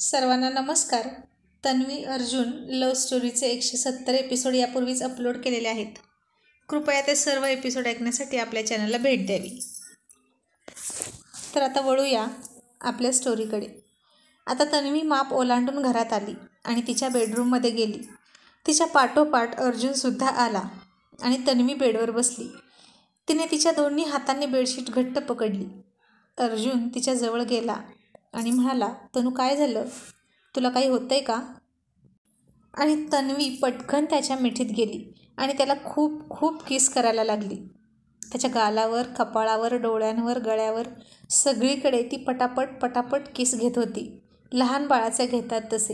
सर्वांना नमस्कार. Tanvi Arjun love स्टोरीचे 170 episode यापूर्वीच अपलोड केलेले आहेत. कृपया ते सर्व एपिसोड ऐकण्यासाठी आपल्या चॅनलला भेट द्यावी. तर आता वळूया आपल्या स्टोरीकडे. आता तन्वी माप ओलांडून घरात आली आणि तिच्या बेडरूममध्ये गेली. तिच्या पाठोपाठ अर्जुनसुद्धा आला आणि तन्वी बेडवर बसली. तिने तिच्या दोन्ही हातांनी बेडशीट घट्ट पकडली. अर्जुन तिच्या जवळ गेला आणि म्हणाला, तनू काय झालं? तुला काही होतंय का? आणि तन्वी पटकन त्याच्या मिठीत गेली आणि त्याला खूप खूप किस करायला लागली. त्याच्या गालावर, कपाळावर, डोळ्यांवर, गळ्यावर सगळीकडे ती पटापट किस घेत होती. लहान बाळाचे घेतात तसे.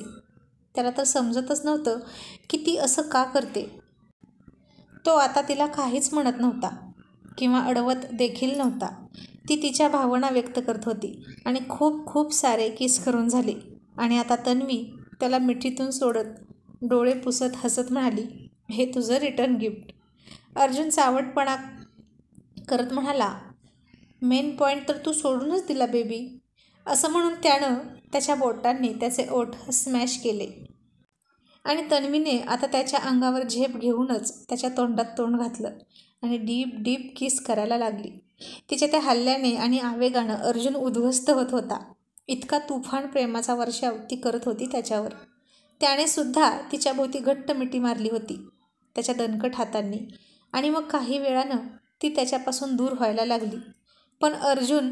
त्याला तर समजतच नव्हतं की ती असं का करते. तो आता तिला काहीच म्हणत नव्हता किंवा अडवत देखील नव्हता. ती तिच्या भावना व्यक्त करत होती आणि खूप खूप सारे किस करून झाले. आणि आता तन्वी त्याला मिठीतून सोडत डोळे पुसत हसत म्हणाली, हे तुझं रिटर्न गिफ्ट. अर्जुन चावटपणा करत म्हणाला, मेन पॉईंट तर तू सोडूनच दिला बेबी. असं म्हणून त्यानं त्याच्या बोटांनी त्याचे ओठ स्मॅश केले आणि तन्वीने आता त्याच्या अंगावर झेप घेऊनच त्याच्या तोंडात तोंड घातलं आणि डीप डीप किस करायला लागली. तिच्या त्या हल्ल्याने आणि आवेगानं अर्जुन उद्ध्वस्त होत होता. इतका तुफान प्रेमाचा वर्षाव ती करत होती त्याच्यावर. त्याने सुद्धा तिच्या भोवती घट्ट मिठी मारली होती त्याच्या दणकट हातांनी. आणि मग काही वेळानं ती त्याच्यापासून दूर व्हायला लागली. पण अर्जुन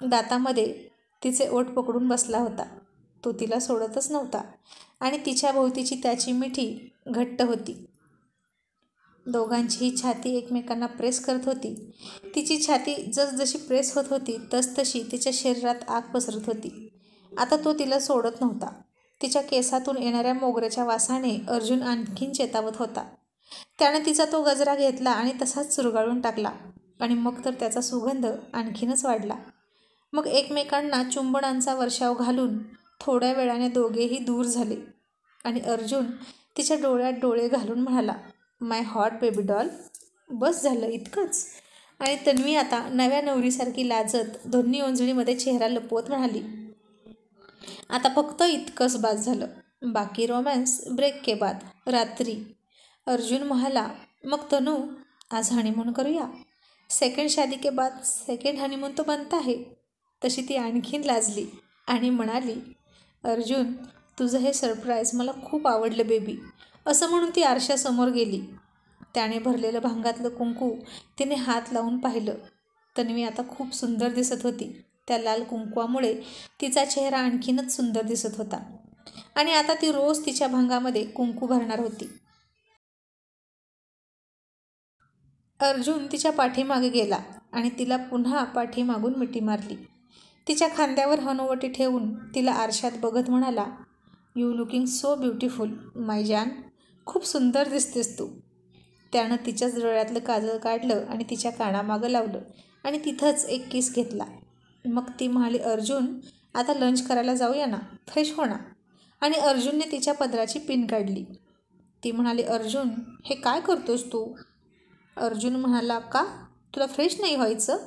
दातामध्ये तिचे ओठ पकडून बसला होता. तो तिला सोडतच नव्हता आणि तिच्या भोवतीची त्याची मिठी घट्ट होती. दोघांचीही छाती एकमेकांना प्रेस करत होती. तिची छाती जसजशी प्रेस होत होती तसतशी तिच्या शरीरात आग पसरत होती. आता तो तिला सोडत नव्हता. तिच्या केसातून येणाऱ्या मोगऱ्याच्या वासाने अर्जुन आणखीन चेतावत होता. त्याने तिचा तो गजरा घेतला आणि तसाच चुरगाळून टाकला आणि मग तर त्याचा सुगंध आणखीनच वाढला. मग एकमेकांना चुंबनांचा वर्षाव घालून थोड्या वेळाने दोघेही दूर झाले आणि अर्जुन तिच्या डोळ्यात डोळे घालून म्हणाला, माय हॉट बेबी डॉल. बस झालं इतकंच? आणि तन्वी आता नव्या नवरीसारखी लाजत दोन्ही ओंजळीमध्ये चेहरा लपवत म्हणाली, आता फक्त इतकंच बास झालं. बाकी रोमॅन्स ब्रेक के बाद रात्री. अर्जुन म्हणाला, मग तनू आज हनीमून करूया. सेकंड शादी के बाद सेकंड हनीमून तो बनता है. तशी ती आणखीन लाजली आणि म्हणाली, अर्जुन तुझं हे सरप्राईज मला खूप आवडलं बेबी. असं म्हणून ती आरशासमोर गेली. त्याने भरलेलं भांगातलं कुंकू तिने हात लावून पाहिलं. तन्वी आता खूप सुंदर दिसत होती. त्या लाल कुंकवामुळे तिचा चेहरा आणखीनच सुंदर दिसत होता आणि आता ती रोज तिच्या भांगामध्ये कुंकू भरणार होती. अर्जुन तिच्या पाठीमागे गेला आणि तिला पुन्हा पाठीमागून मिठी मारली. तिच्या खांद्यावर हनुवटी ठेवून तिला आरशात बघत म्हणाला, यू लुकिंग सो ब्युटिफुल माय जान. खूप सुंदर दिसतेस तू. त्यानं तिच्याच डोळ्यातलं काजळ काढलं आणि तिच्या कानामागं लावलं आणि तिथंच एक किस घेतला. मग ती म्हणाली, अर्जुन आता लंच करायला जाऊया ना, फ्रेश हो ना. आणि अर्जुनने तिच्या पदराची पिन काढली. ती म्हणाली, अर्जुन हे काय करतोस तू? अर्जुन म्हणाला, का तुला फ्रेश नाही व्हायचं?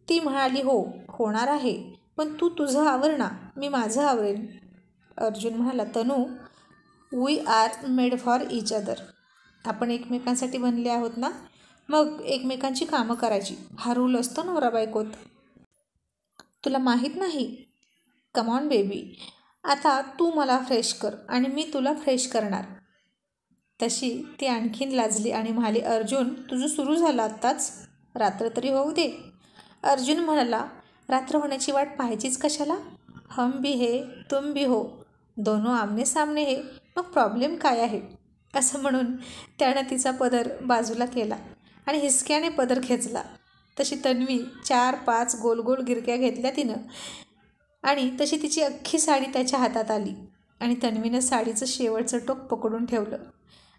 ती म्हणाली, हो होणार आहे, पण तू तुझं आवर ना, मी माझं आवरेन. अर्जुन म्हणाला, Tanu we are made for each other. आपण एकमेकांसाठी बनले आहोत ना, मग एकमेकांची कामं करायची. हा रूल असतो नवरा बायकोत. तुला माहीत नाही? Come on baby. आता तू मला फ्रेश कर आणि मी तुला फ्रेश करणार. तशी ती आणखीन लाजली आणि म्हणाली, अर्जुन तुझं सुरू झालं आत्ताच. रात्र तरी होऊ दे. अर्जुन म्हणाला, रात्र होण्याची वाट पाहायचीच कशाला? हम भी है तुम भी हो, दोनों आमने सामने है, मग प्रॉब्लेम काय आहे? असं म्हणून त्यानं तिचा पदर बाजूला केला आणि हिसक्याने पदर खेचला. तशी तन्वी 4-5 गोल गोल गिरक्या घेतल्या तिनं आणि तशी तिची अख्खी साडी त्याच्या हातात आली आणि तन्वीनं साडीचं शेवटचं टोक पकडून ठेवलं.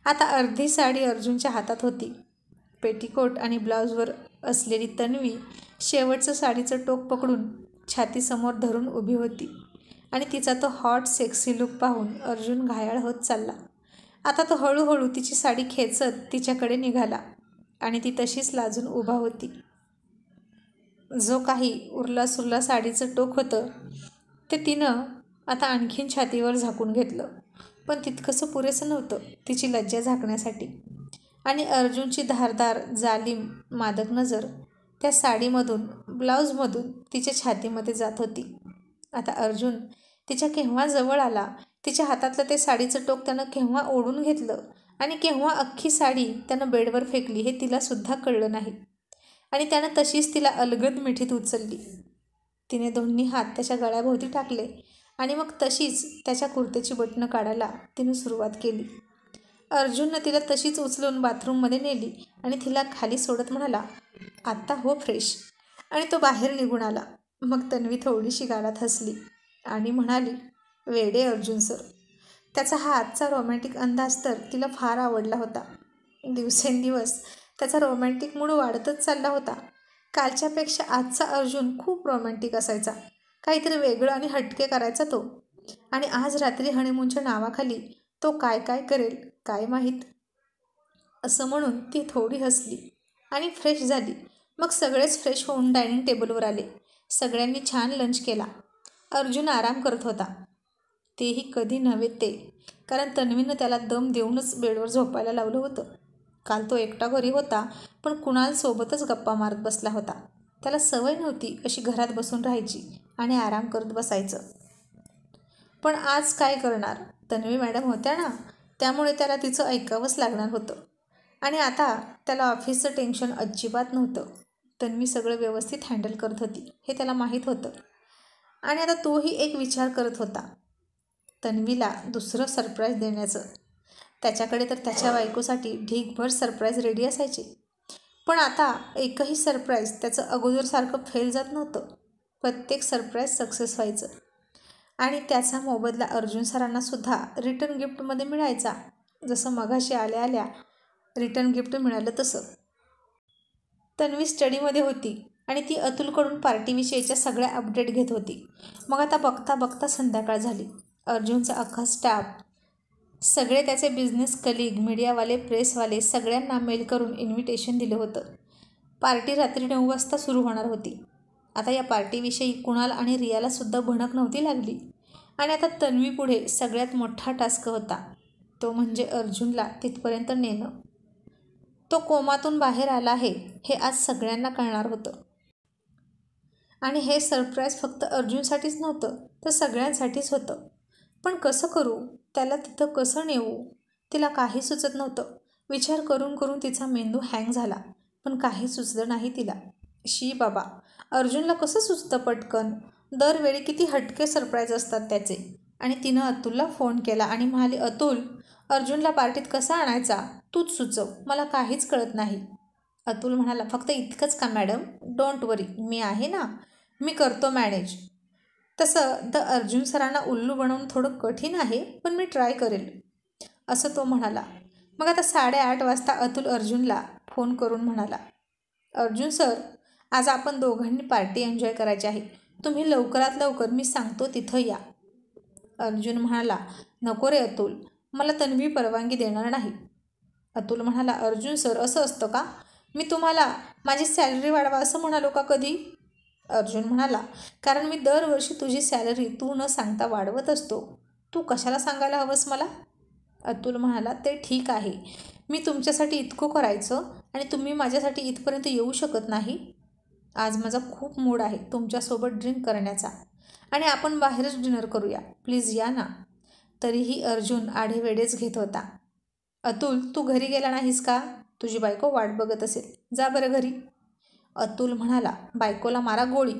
आता अर्धी साडी अर्जुनच्या हातात होती. पेटीकोट आणि ब्लाऊजवर असलेली तन्वी शेवटचं साडीचं टोक पकडून छातीसमोर धरून उभी होती आणि तिचा तो हॉट सेक्सी लुक पाहून अर्जुन घायाळ होत चालला. आता तो हळूहळू तिची साडी खेचत तिच्याकडे निघाला आणि ती तशीच लाजून उभा होती. जो काही उरला सुरला साडीचं टोक होतं ते तिनं आता आणखीन छातीवर झाकून घेतलं, पण तितकंसं पुरेसं नव्हतं तिची लज्जा झाकण्यासाठी. आणि अर्जुनची धारदार जालीम मादक नजर त्या साडीमधून ब्लाऊजमधून तिच्या छातीमध्ये जात होती. आता अर्जुन तिच्या केव्हा जवळ आला, तिच्या हातातलं ते साडीचं टोक त्यानं केव्हा ओढून घेतलं आणि केव्हा अख्खी साडी त्यानं बेडवर फेकली हे तिलासुद्धा कळलं नाही. आणि त्यानं तशीच तिला अलगद मिठीत उचलली. तिने दोन्ही हात त्याच्या गळ्याभोवती टाकले आणि मग तशीच त्याच्या कुर्तेची बटणं काढायला तिनं सुरुवात केली. अर्जुननं तिला तशीच उचलून बाथरूममध्ये नेली आणि तिला खाली सोडत म्हणाला, आत्ता हो फ्रेश. आणि तो बाहेर निघून आला. मग तन्वी थोडीशी गालात हसली आणि म्हणाली, वेडे अर्जुन सर. त्याचा हा आजचा रोमॅन्टिक अंदाज तर तिला फार आवडला होता. दिवसेंदिवस त्याचा रोमॅन्टिक मूड वाढतच चालला होता. कालच्यापेक्षा आजचा अर्जुन खूप रोमॅन्टिक असायचा. काहीतरी वेगळं आणि हटके करायचा तो. आणि आज रात्री हनीमूनच्या नावाखाली तो काय काय करेल काय माहीत. असं म्हणून ती थोडी हसली आणि फ्रेश झाली. मग सगळेच फ्रेश होऊन डायनिंग टेबलवर आले. सगळ्यांनी छान लंच केला. अर्जुन आराम करत होता. तेही कधी नव्हे ते, कारण तन्वीनं त्याला दम देऊनच बेडवर झोपायला लावलं होतं. काल तो एकटा घरी होता, पण कुणालसोबतच गप्पा मारत बसला होता. त्याला सवय नव्हती अशी घरात बसून राहायची आणि आराम करत बसायचं. पण आज काय करणार, तन्वी मॅडम होत्या ना, त्यामुळे त्याला तिचं ऐकावंच लागणार होतं. आणि आता त्याला ऑफिसचं टेन्शन अजिबात नव्हतं. तन्वी सगळं व्यवस्थित हँडल करत होती हे त्याला माहीत होतं. आणि आता तोही एक विचार करत होता, तन्वीला दुसरं सरप्राईज देण्याचं. त्याच्याकडे तर त्याच्या बायकोसाठी ढीगभर सरप्राईज रेडी असायचे. पण आता एकही सरप्राईज त्याचं अगोदरसारखं फेल जात नव्हतं. प्रत्येक सरप्राईज सक्सेस व्हायचं. आणि त्याचा मोबदला अर्जुन सरांनासुद्धा रिटर्न गिफ्टमध्ये मिळायचा. जसं मघाशी आल्या आल्या रिटर्न गिफ्ट मिळालं तसं. तन्वी स्टडीमध्ये होती आणि ती अतुलकडून पार्टीविषयीच्या सगळ्या अपडेट घेत होती. मग आता बघता बघता संध्याकाळ झाली. अर्जुनचा अख्खा स्टाफ, सगळे त्याचे बिझनेस कलीग, मीडियावाले, प्रेसवाले सगळ्यांना मेल करून इन्व्हिटेशन दिलं होतं. पार्टी रात्री 9 वाजता सुरू होणार होती. आता या पार्टीविषयी कुणाल आणि रियालासुद्धा भणक नव्हती लागली. आणि आता तन्वीपुढे सगळ्यात मोठा टास्क होता, तो म्हणजे अर्जुनला तिथपर्यंत नेणं. तो कोमातून बाहेर आला आहे हे आज सगळ्यांना कळणार होतं. आणि हे सरप्राईज फक्त अर्जुनसाठीच नव्हतं तर सगळ्यांसाठीच होतं. पण कसं करू, त्याला तिथं कसं नेऊ, तिला काही सुचत नव्हतं. विचार करून करून तिचा मेंदू हँग झाला, पण काही सुचलं नाही तिला. शी बाबा, अर्जुनला कसं सुचतं पटकन. दरवेळी किती हटके सरप्राईज असतात त्याचे. आणि तिनं अतुलला फोन केला आणि म्हणाली, अतुल, अर्जुनला पार्टीत कसा आणायचा तूच सुचव, मला काहीच कळत नाही. अतुल म्हणाला, फक्त इतकंच का मॅडम, डोंट वरी, मी आहे ना, मी करतो मॅनेज. तसं द अर्जुन सरांना उल्लू बनवून थोडं कठीण आहे, पण मी ट्राय करेल, असं तो म्हणाला. मग आता 8:30 वाजता अतुल अर्जुनला फोन करून म्हणाला, अर्जुन सर, आज आपण दोघांनी पार्टी एन्जॉय करायची आहे. तुम्ही लवकरात लवकर मी सांगतो तिथं या. अर्जुन म्हणाला, नको रे अतुल, मला तन्वी परवानगी देणार नाही. अतुल म्हणाला, अर्जुन सर, असं असतं का? मी तुम्हाला माझी सॅलरी वाढवा असं म्हणालो का कधी? अर्जुन म्हणाला, कारण मी दरवर्षी तुझी सॅलरी तू न सांगता वाढवत असतो. तू कशाला सांगायला हवंस मला? अतुल म्हणाला, ते ठीक आहे, मी तुमच्यासाठी इतकं करायचं आणि तुम्ही माझ्यासाठी इथपर्यंत येऊ शकत नाही. आज माझा खूप मूड आहे तुमच्यासोबत ड्रिंक करण्याचा आणि आपण बाहेरच डिनर करूया, प्लीज या ना. तरीही अर्जुन आढेवेढेच घेत होता. अतुल, तू घरी गेला नाहीस का? तुझी बायको वाट बघत असेल, जा बरं घरी. अतुल म्हणाला, बायकोला मारा गोळी.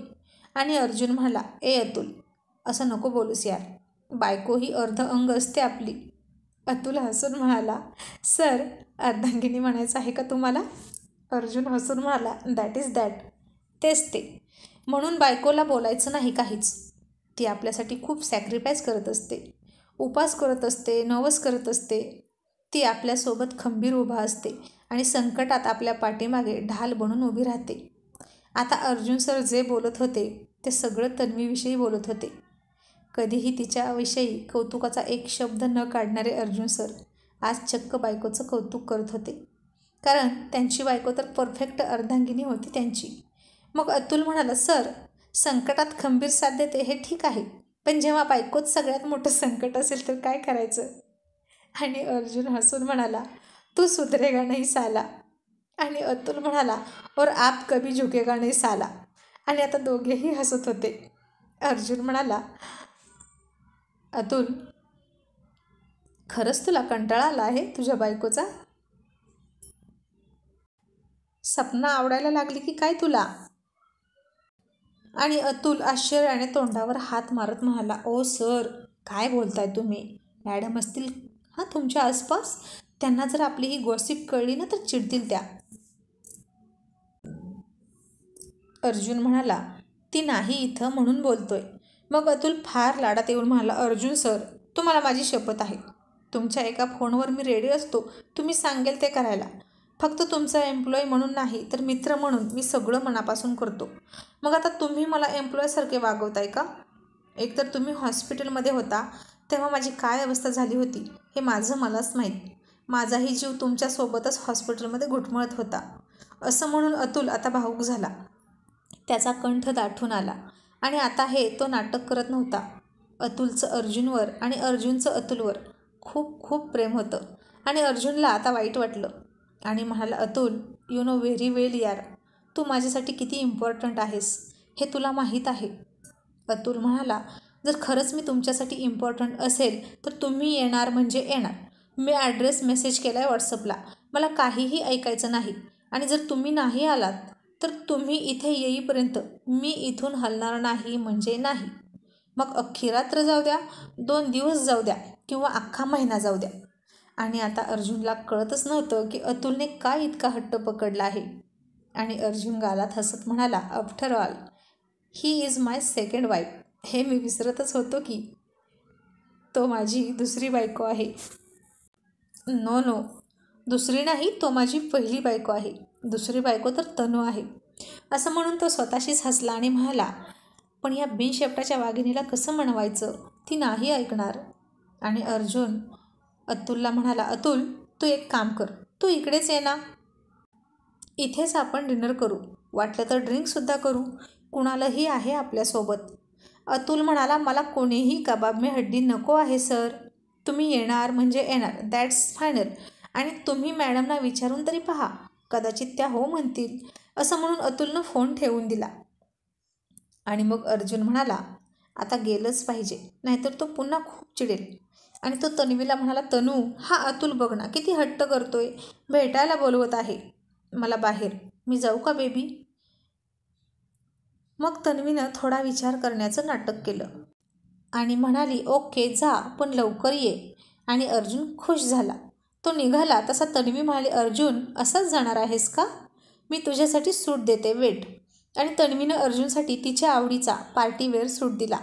आणि अर्जुन म्हणाला, ए अतुल, असं नको बोलूस यार, बायको ही अर्ध अंग असते आपली. अतुल हसून म्हणाला, सर, अर्धांगिनी म्हणायचं आहे का तुम्हाला? अर्जुन हसून म्हणाला, दॅट इज दॅट, तेच ते. म्हणून बायकोला बोलायचं नाही काहीच. ती आपल्यासाठी खूप सॅक्रिफाईस करत असते, उपास करत असते, नवस करत असते. ती आपल्यासोबत खंबीर उभा असते आणि संकटात आपल्या पाठीमागे ढाल बनून उभी राहते. आता अर्जुन सर जे बोलत होते ते सगळं तन्वीविषयी बोलत होते. कधीही तिच्याविषयी कौतुकाचा एक शब्द न काढणारे अर्जुन सर आज चक्क बायकोचं कौतुक करत होते, कारण त्यांची बायको तर परफेक्ट अर्धांगिनी होती त्यांची. मग अतुल म्हणाला, सर, संकटात खंबीर साथ देते हे ठीक आहे, पण जेव्हा बायकोच सगळ्यात मोठं संकट असेल तर काय करायचं? आणि अर्जुन हसून म्हणाला, तू सुधरेगा नहीं साला. आणि अतुल म्हणाला, और आप कभी झुकेगा नहीं साला. आणि आता दोघेही हसत होते. अर्जुन म्हणाला, अतुल, खरंच तुला कंटाळा आला आहे तुझ्या बायकोचा? सपना आवडायला लागली की काय तुला? आणि अतुल आश्चर्याने तोंडावर हात मारत म्हणाला, ओ सर, काय बोलताय तुम्ही? मॅडम असतील हां तुमच्या आसपास, त्यांना जर आपली ही गॉसिप कळली ना तर चिडतील त्या. अर्जुन म्हणाला, ती नाही इथं म्हणून बोलतोय. मग अतुल फार लाडात येऊन म्हणाला, अर्जुन सर, तुम्हाला माझी शपथ आहे, तुमच्या एका फोनवर मी रेडी असतो तुम्ही सांगेल ते करायला. फक्त तुमचा एम्प्लॉई म्हणून नाही तर मित्र म्हणून मी सगळं मनापासून करतो. मग आता तुम्ही मला एम्प्लॉयसारखे वागवताय का? एकतर तुम्ही हॉस्पिटलमध्ये होता तेव्हा माझी काय अवस्था झाली होती हे माझं मलाच माहीत. माझाही जीव तुमच्यासोबतच हॉस्पिटलमध्ये घुटमळत होता. असं म्हणून अतुल आता भावूक झाला. त्याचा कंठ दाटून आला. आणि आता हे तो नाटक करत नव्हता. अतुलचं अर्जुनवर आणि अर्जुनचं अतुलवर खूप खूप प्रेम होतं. आणि अर्जुनला आता वाईट वाटलं आणि म्हणाला, अतुल, यू नो व्हेरी वेल यार, तू माझ्यासाठी किती इम्पॉर्टंट आहेस हे तुला माहीत आहे. अतुल म्हणाला, जर खरंच मी तुमच्यासाठी इम्पॉर्टंट असेल तर तुम्ही येणार म्हणजे येणार. मी ॲड्रेस मेसेज केला आहे व्हॉट्सअपला. मला काहीही ऐकायचं नाही. आणि जर तुम्ही नाही आलात तर तुम्ही इथे येईपर्यंत मी इथून हलणार नाही म्हणजे नाही. मग अख्खी रात्र जाऊ द्या, 2 दिवस जाऊ द्या किंवा अख्खा महिना जाऊ द्या. आणि आता अर्जुनला कळतच नव्हतं की अतुलने काय इतका हट्ट पकडला आहे. आणि अर्जुन गालात हसत म्हणाला, after all he is my second wife. हे मी विसरतच होतो की तो माझी दुसरी बायको आहे. नो नो, दुसरी नाही, तो माझी पहिली बायको आहे. दुसरी बायको तर तनू आहे. असं म्हणून तो स्वतःशीच हसला आणि म्हणाला, पण या बिनशेपटाच्या वाघिणीला कसं म्हणवायचं? ती नाही ऐकणार. आणि अर्जुन अतुलला म्हणाला, अतुल, तू एक काम कर, तू इकडेच ये ना. इथेच आपण डिनर करू, वाटलं तर ड्रिंकसुद्धा करू. कुणालाही आहे आपल्यासोबत. अतुल म्हणाला, मला कोणीही कबाब में हड्डी नको आहे सर. तुम्ही येणार म्हणजे येणार, दॅट्स फायनल. आणि तुम्ही मॅडमना विचारून तरी पहा, कदाचित त्या हो म्हणतील. असं म्हणून अतुलनं फोन ठेवून दिला. आणि मग अर्जुन म्हणाला, आता गेलंच पाहिजे, नाहीतर तो पुन्हा खूप चिडेल. आणि तो तन्वीला म्हणाला, तनू, हा अतुल बघ ना किती हट्ट करतोय, भेटायला बोलवत आहे मला बाहेर. मी जाऊ का बेबी? मग तन्वीनं थोडा विचार करण्याचं नाटक केलं आणि म्हणाली, ओके जा, पण लवकर ये. आणि अर्जुन खुश झाला. तो निघाला तसा तन्वी म्हणाली, अर्जुन, असाच जाणार आहेस का? मी तुझ्यासाठी सूट देते, वेट. आणि तन्वीनं अर्जुनसाठी तिच्या आवडीचा पार्टीवेअर सूट दिला.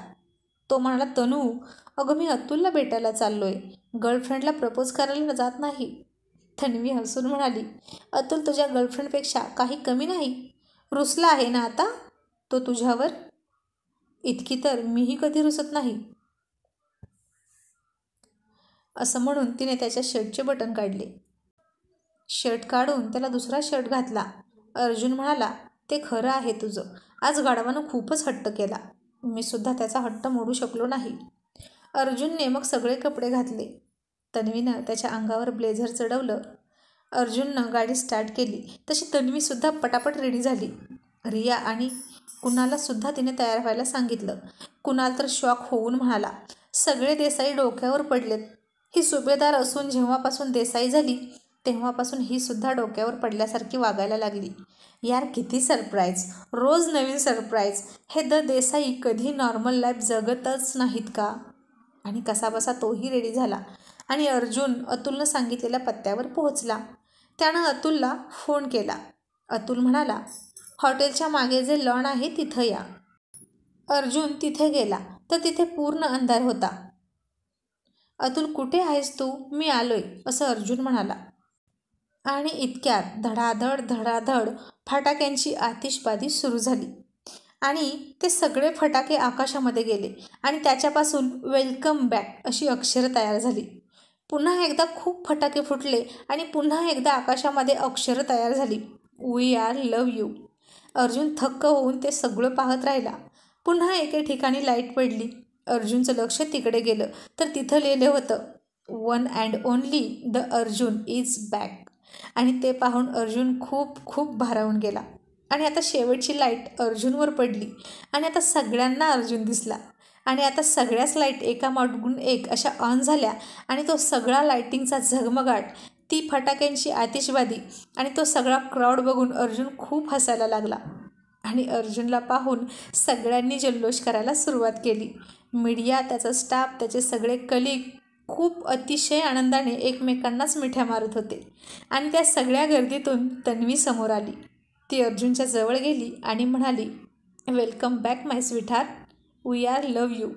तो म्हणाला, तनू, अगं मी अतुलला भेटायला चाललोय, गर्लफ्रेंडला प्रपोज करायला जात नाही. तन्वी हसून म्हणाली, अतुल तुझ्या गर्लफ्रेंडपेक्षा काही कमी नाही. रुसला आहे ना आता तो तुझ्यावर? इतकी तर मीही कधी रुसत नाही. असं म्हणून तिने त्याच्या शर्टचे बटन काढले. शर्ट काढून त्याला दुसरा शर्ट घातला. अर्जुन म्हणाला, ते खरं आहे तुझं, आज गाढवानं खूपच हट्ट केला. मी सुद्धा त्याचा हट्ट मोडू शकलो नाही. अर्जुनने मग सगळे कपडे घातले. तन्वीनं त्याच्या अंगावर ब्लेझर चढवलं. अर्जुननं गाडी स्टार्ट केली तशी तन्वीसुद्धा पटापट रेडी झाली. रिया आणि कुणालासुद्धा तिने तयार व्हायला सांगितलं. कुणाल तर शॉक होऊन म्हणाला, सगळे देसाई डोक्यावर पडलेत. ही सुभेदार असून जेव्हापासून देसाई झाली तेव्हापासून ही सुद्धा डोक्यावर पडल्यासारखी वागायला लागली. यार किती सरप्राईज, रोज नवीन सरप्राईज. हे द देसाई कधी नॉर्मल लाईफ जगतच नाहीत का? आणि कसाबसा तोही रेडी झाला आणि अर्जुन अतुलनं सांगितलेल्या पत्त्यावर पोहोचला. त्यानं अतुलला फोन केला. अतुल म्हणाला, हॉटेलच्या मागे जे लॉन आहे तिथं या. अर्जुन तिथे गेला तर तिथे पूर्ण अंधार होता. अतुल, कुठे आहेस तू? मी आलोय, असं अर्जुन म्हणाला. आणि इतक्यात धडाधड धडाधड फटाक्यांची आतिषबाजी सुरू झाली आणि ते सगळे फटाके आकाशामध्ये गेले आणि त्याच्यापासून वेलकम बॅक अशी अक्षरं तयार झाली. पुन्हा एकदा खूप फटाके फुटले आणि पुन्हा एकदा आकाशामध्ये अक्षरं तयार झाली. We are love you. Arjun थक्क होऊन ते सगळं पाहत राहिला. पुन्हा एके ठिकाणी लाईट पडली अर्जुनचं लक्ष तिकडे गेलं तर तिथं लिहिलं होतं, one and only the Arjun is back. आणि ते पाहून अर्जुन खूप खूप भारावून गेला. आणि आता शेवटची लाईट अर्जुनवर पडली आणि आता सगळ्यांना अर्जुन दिसला. आणि आता सगळ्याच लाईट एका मागून एक अशा ऑन झाल्या आणि तो सगळा लाईटिंगचा झगमगाट, ती फटाक्यांची आतिषबाजी आणि तो सगळा क्राऊड बघून अर्जुन खूप हसायला लागला. आणि अर्जुनला पाहून सगळ्यांनी जल्लोष करायला सुरुवात केली. मीडिया, त्याचा स्टाफ, त्याचे सगळे कलीग खूप अतिशय आनंदाने एकमेकांनाच मिठ्या मारत होते. आणि त्या सगळ्या गर्दीतून तन्वी समोर आली. ती अर्जुनच्या जवळ गेली आणि म्हणाली, welcome back my sweetheart, we are love you.